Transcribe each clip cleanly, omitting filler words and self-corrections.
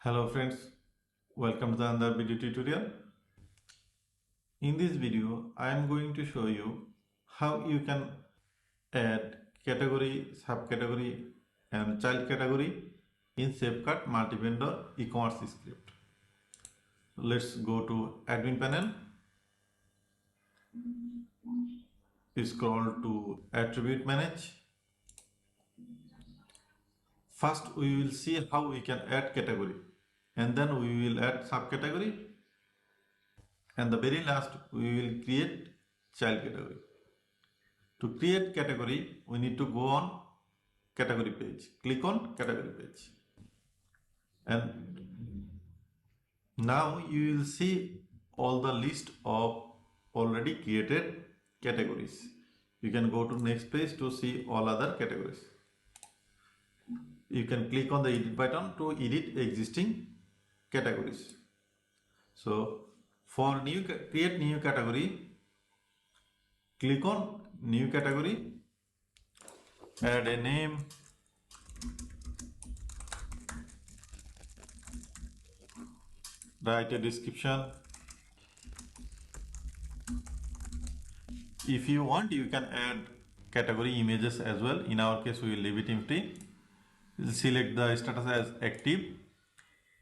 Hello friends, welcome to another video tutorial. In this video, I am going to show you how you can add category, subcategory and child category in SafeCart multi-vendor e-commerce script. Let's go to admin panel, scroll to attribute manage. First, we will see how we can add category and then we will add subcategory, and the very last we will create child category. To create category, we need to go on category page. Click on category page. And now you will see all the list of already created categories. You can go to next page to see all other categories. You can click on the edit button to edit existing categories. So for create new category, click on new category, add a name, write a description. If you want, you can add category images as well. In our case, we will leave it empty. Select the status as active,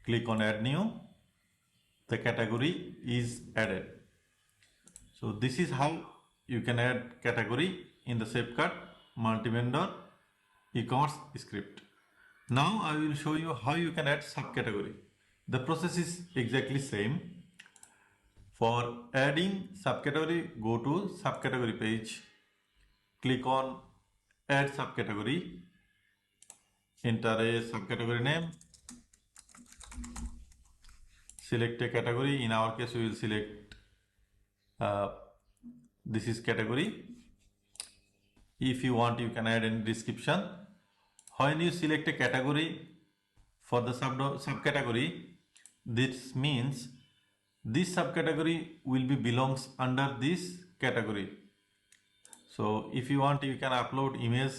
click on add new. The category is added. So this is how you can add category in the SafeCart multi-vendor e-commerce script. Now I will show you how you can add subcategory. The process is exactly same. For adding subcategory, go to subcategory page, click on add subcategory, enter a subcategory name, select a category. In our case, we will select this is category. If you want, you can add any description. When you select a category for the subcategory, this means this subcategory will be belongs under this category. So if you want, you can upload image.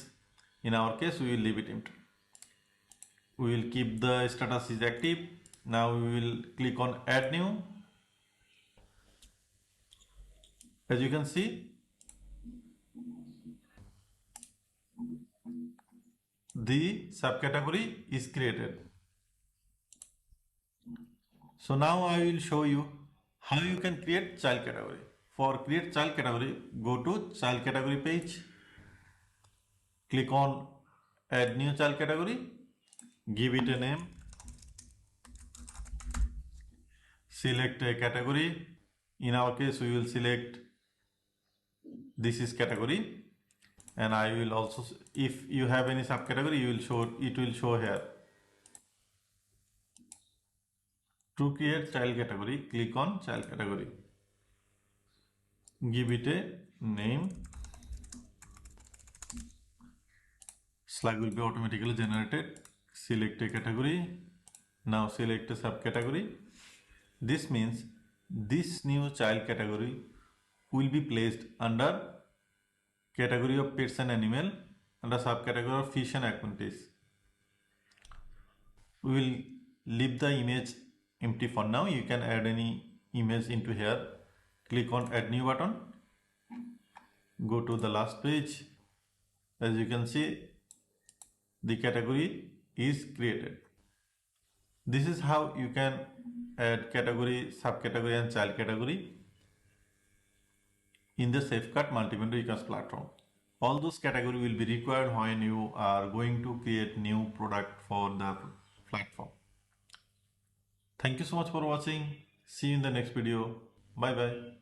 In our case, we will leave it empty. We will keep the status is active. Now we will click on add new. As you can see, the subcategory is created. So now I will show you how you can create child category. For create child category, go to child category page, click on add new child category, give it a name, select a category. In our case, we will select this is category, and I will also, if you have any subcategory, it will show here. To create child category, click on child category, give it a name. Slug will be automatically generated. Select a category. Now select a subcategory. This means this new child category will be placed under category of pets and animal, under subcategory of fish and aquatics. We will leave the image empty for now. You can add any image into here. Click on add new button. Go to the last page. As you can see, the category is created. This is how you can add category, subcategory and child category in the SafeCart multi-vendor e-commerce platform. All those categories will be required when you are going to create new product for the platform. Thank you so much for watching. See you in the next video. Bye bye.